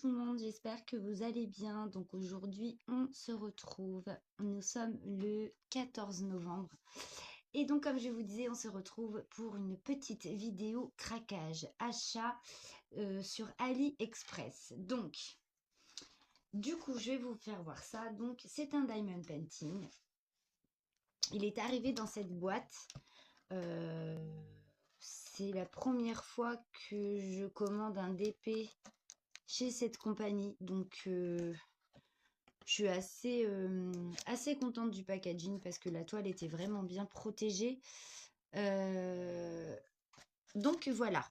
tout le monde, j'espère que vous allez bien. Donc aujourd'hui, on se retrouve. Nous sommes le 14 novembre. Et donc, comme je vous disais, on se retrouve pour une petite vidéo craquage, achat sur AliExpress. Donc, du coup, je vais vous faire voir ça. Donc, c'est un diamond painting. Il est arrivé dans cette boîte. C'est la première fois que je commande un DP chez cette compagnie, donc je suis assez contente du packaging parce que la toile était vraiment bien protégée. Donc voilà.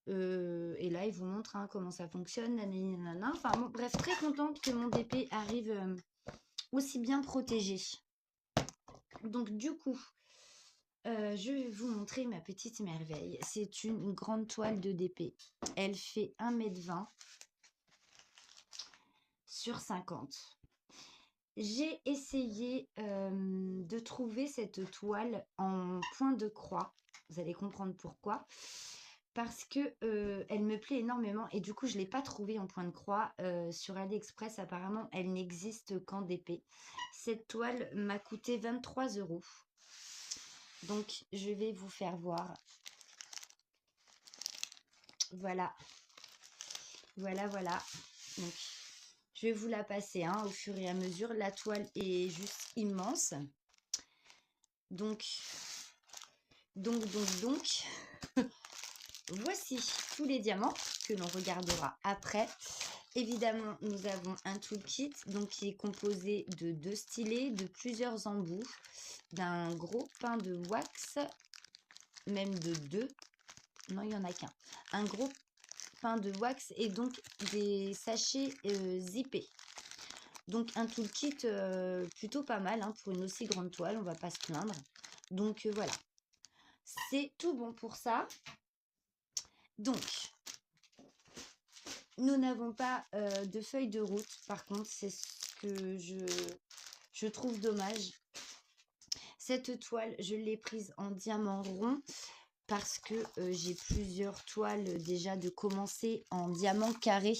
Et là, il vous montre comment ça fonctionne, nanana. Enfin bon, bref, très contente que mon DP arrive aussi bien protégé. Donc du coup, je vais vous montrer ma petite merveille. C'est une grande toile de DP. Elle fait 1,20 m sur 50. J'ai essayé de trouver cette toile en point de croix. Vous allez comprendre pourquoi. Parce que elle me plaît énormément et du coup, je ne l'ai pas trouvée en point de croix. Sur AliExpress, apparemment, elle n'existe qu'en DP. Cette toile m'a coûté 23 €. Donc, je vais vous faire voir. Voilà. Voilà, voilà. Donc, je vais vous la passer au fur et à mesure. La toile est juste immense. Donc, voici tous les diamants que l'on regardera après. Évidemment, nous avons un toolkit donc, qui est composé de 2 stylets, de plusieurs embouts, d'un gros pain de wax, même de 2. Non, il n'y en a qu'un. Un gros pain de wax et donc des sachets zippés. Donc un toolkit plutôt pas mal pour une aussi grande toile, on va pas se plaindre. Donc voilà, c'est tout bon pour ça. Donc, nous n'avons pas de feuille de route. Par contre, c'est ce que je trouve dommage. Cette toile, je l'ai prise en diamant rond parce que j'ai plusieurs toiles déjà de commencer en diamant carré.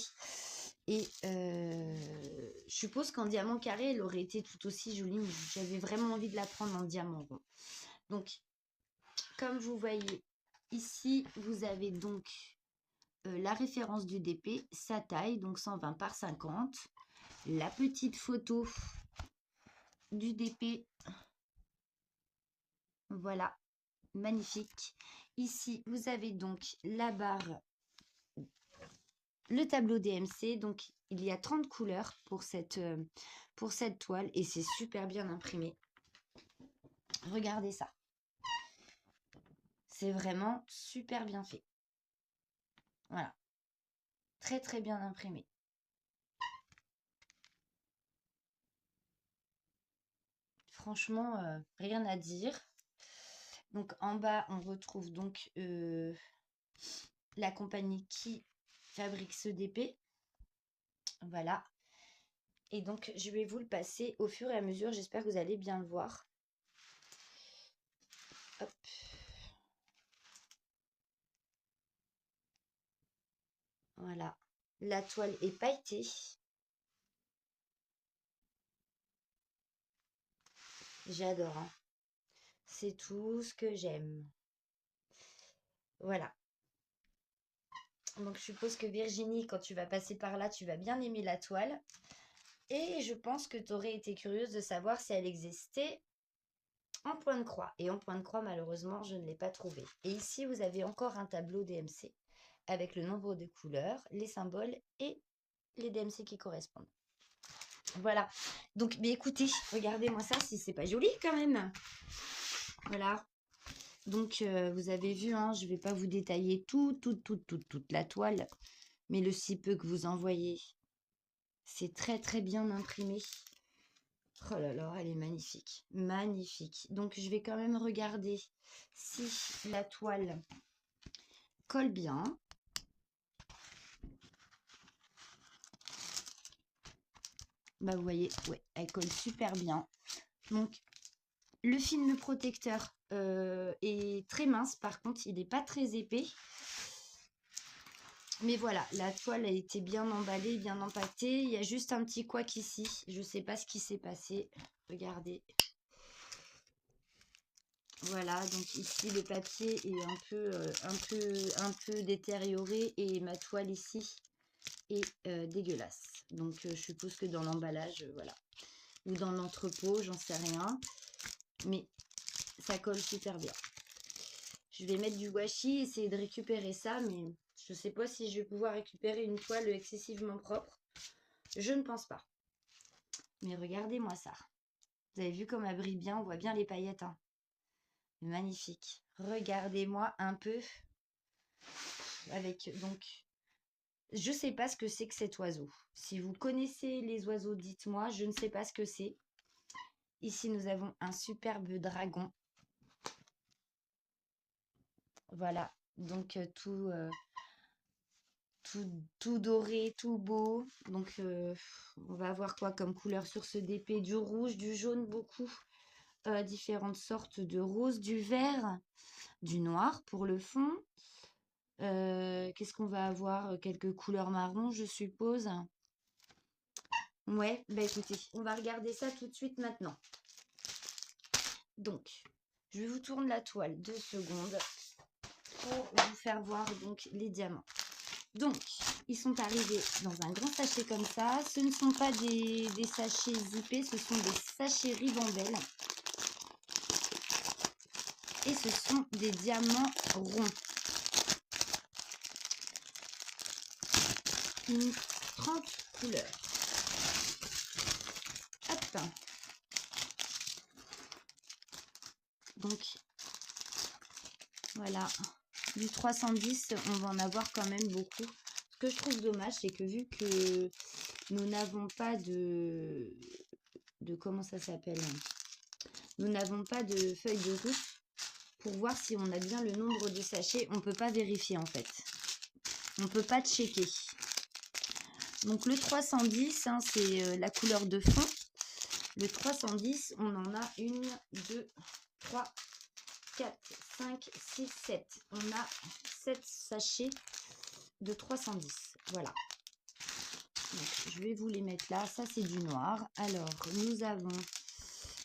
Et je suppose qu'en diamant carré, elle aurait été tout aussi jolie, mais j'avais vraiment envie de la prendre en diamant rond. Donc, comme vous voyez ici, vous avez donc la référence du DP, sa taille, donc 120 par 50. La petite photo du DP. Voilà, magnifique. Ici, vous avez donc la barre, le tableau DMC. Donc, il y a 30 couleurs pour cette toile et c'est super bien imprimé. Regardez ça. C'est vraiment super bien fait. Voilà. Très, très bien imprimé. Franchement, rien à dire. Donc, en bas, on retrouve donc la compagnie qui fabrique ce DP. Voilà. Et donc, je vais vous le passer au fur et à mesure. J'espère que vous allez bien le voir. Hop. Voilà. La toile est pailletée. J'adore. C'est tout ce que j'aime. Voilà. Donc, je suppose que Virginie, quand tu vas passer par là, tu vas bien aimer la toile. Et je pense que tu aurais été curieuse de savoir si elle existait en point de croix. Et en point de croix, malheureusement, je ne l'ai pas trouvé. Et ici, vous avez encore un tableau DMC avec le nombre de couleurs, les symboles et les DMC qui correspondent. Voilà. Donc, mais écoutez, regardez-moi ça, si c'est pas joli quand même. Voilà. Donc, vous avez vu, je ne vais pas vous détailler toute la toile. Mais le si peu que vous en voyez, c'est très, très bien imprimé. Oh là là, elle est magnifique. Magnifique. Donc, je vais quand même regarder si la toile colle bien. Bah, vous voyez, ouais, elle colle super bien. Donc, le film protecteur est très mince. Par contre, il n'est pas très épais. Mais voilà, la toile a été bien emballée, bien empaquetée. Il y a juste un petit couac ici. Je ne sais pas ce qui s'est passé. Regardez. Voilà, donc ici le papier est un peu détérioré et ma toile ici est dégueulasse. Donc je suppose que dans l'emballage, voilà, ou dans l'entrepôt, j'en sais rien, mais ça colle super bien. Je vais mettre du washi, essayer de récupérer ça, mais je ne sais pas si je vais pouvoir récupérer une toile excessivement propre. Je ne pense pas. Mais regardez-moi ça. Vous avez vu comme elle brille bien, on voit bien les paillettes, hein. Magnifique. Regardez-moi un peu avec donc je sais pas ce que c'est que cet oiseau. Si vous connaissez les oiseaux, dites-moi, je ne sais pas ce que c'est. Ici, nous avons un superbe dragon. Voilà, donc tout doré, tout beau. Donc on va avoir quoi comme couleur sur ce DP? Du rouge, du jaune, beaucoup. Différentes sortes de rose, du vert, du noir pour le fond. Qu'est-ce qu'on va avoir? Quelques couleurs marron, je suppose. Ouais, bah écoutez, on va regarder ça tout de suite maintenant. Donc, je vous tourne la toile 2 secondes pour vous faire voir donc les diamants. Donc, ils sont arrivés dans un grand sachet comme ça. Ce ne sont pas des sachets zippés, ce sont des sachets ribambelles. Et ce sont des diamants ronds. Une 30 couleurs. Hop. Donc, voilà. Du 310, on va en avoir quand même beaucoup. Ce que je trouve dommage, c'est que vu que nous n'avons pas de comment ça s'appelle? Nous n'avons pas de feuille de route pour voir si on a bien le nombre de sachets. On ne peut pas vérifier en fait. On ne peut pas checker. Donc le 310, hein, c'est la couleur de fond. Le 310, on en a 1, 2, 3, 4, 5, 6, 7. On a 7 sachets de 310. Voilà. Donc, je vais vous les mettre là. Ça, c'est du noir. Alors, nous avons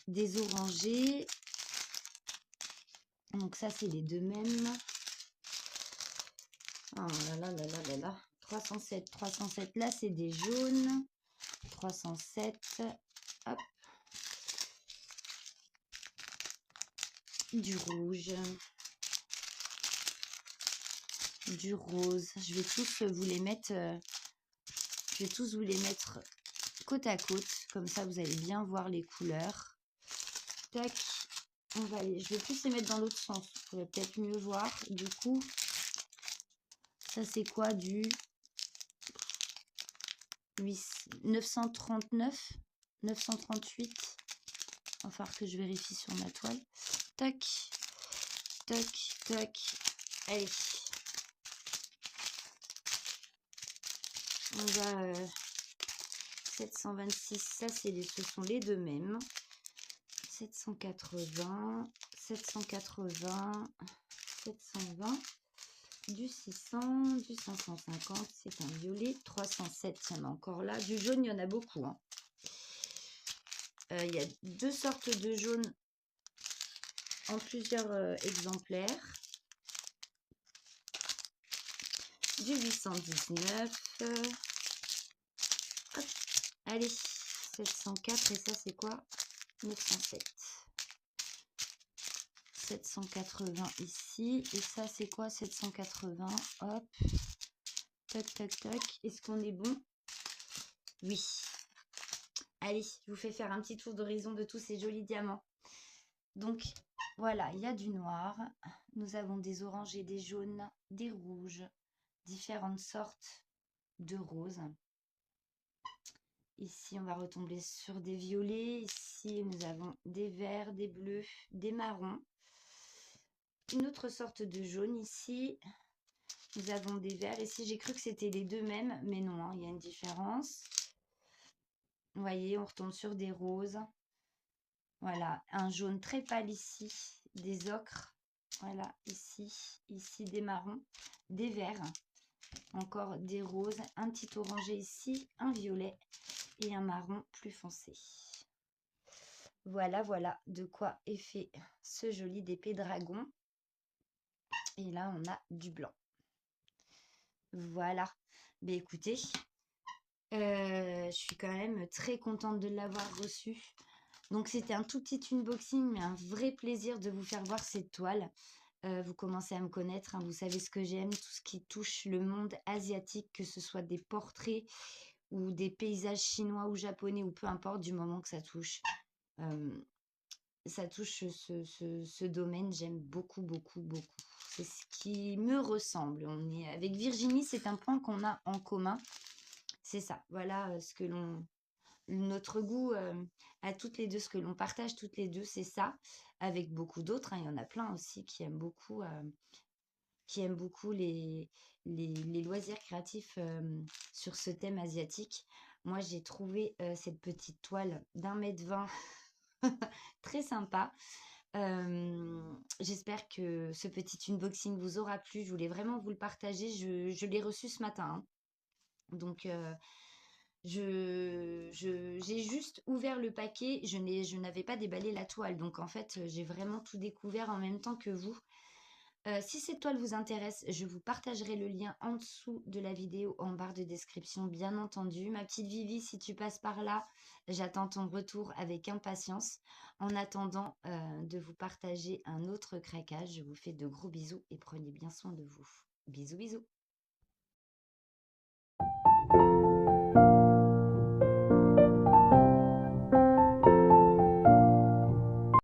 des orangés. Donc, ça, c'est les deux mêmes. Oh là là là là là là. 307, 307. Là, c'est des jaunes. 307. Hop. Du rouge. Du rose. Je vais tous vous les mettre... je vais tous vous les mettre côte à côte. Comme ça, vous allez bien voir les couleurs. Tac. On va aller... Je vais plus les mettre dans l'autre sens. Vous pourrez peut-être mieux voir. Du coup, ça, c'est quoi? Du 939, 938. Il va falloir que je vérifie sur ma toile. Tac, tac, tac. Allez. On va... 726, ça, ce sont les deux mêmes. 780, 780, 720. Du 600, du 550, c'est un violet. 307, il y en a encore là. Du jaune, il y en a beaucoup, hein. Il y a deux sortes de jaune en plusieurs exemplaires. Du 819. Hop, allez, 704 et ça c'est quoi? 907. 780 ici. Et ça c'est quoi? 780. Hop. Tac, tac, tac. Est-ce qu'on est bon? Oui. Allez, je vous fais faire un petit tour d'horizon de tous ces jolis diamants. Donc, voilà, il y a du noir. Nous avons des orangés, des jaunes, des rouges, différentes sortes de roses. Ici, on va retomber sur des violets. Ici, nous avons des verts, des bleus, des marrons. Une autre sorte de jaune ici. Nous avons des verts. Ici, j'ai cru que c'était les deux mêmes, mais non, hein, il y a une différence. Vous voyez, on retombe sur des roses. Voilà, un jaune très pâle ici, des ocres. Voilà, ici des marrons, des verts. Encore des roses, un petit orangé ici, un violet et un marron plus foncé. Voilà, voilà de quoi est fait ce joli d'épée dragon. Et là, on a du blanc. Voilà. Mais écoutez, je suis quand même très contente de l'avoir reçu. Donc, c'était un tout petit unboxing, mais un vrai plaisir de vous faire voir cette toile. Vous commencez à me connaître, hein, vous savez ce que j'aime, tout ce qui touche le monde asiatique, que ce soit des portraits ou des paysages chinois ou japonais, ou peu importe, du moment que euh, ça touche ce domaine, j'aime beaucoup, beaucoup, beaucoup. C'est ce qui me ressemble. Avec Virginie, c'est un point qu'on a en commun. C'est ça, voilà ce que notre goût à toutes les deux, ce que l'on partage toutes les deux, c'est ça. Avec beaucoup d'autres, hein, il y en a plein aussi qui aiment beaucoup les loisirs créatifs sur ce thème asiatique. Moi, j'ai trouvé cette petite toile d'1,20 m très sympa. J'espère que ce petit unboxing vous aura plu. Je voulais vraiment vous le partager. Je l'ai reçu ce matin, hein. Donc, j'ai juste ouvert le paquet. Je n'avais pas déballé la toile. Donc, en fait, j'ai vraiment tout découvert en même temps que vous. Si cette toile vous intéresse, je vous partagerai le lien en dessous de la vidéo, en barre de description, bien entendu. Ma petite Vivi, si tu passes par là, j'attends ton retour avec impatience. En attendant de vous partager un autre craquage, je vous fais de gros bisous et prenez bien soin de vous. Bisous, bisous.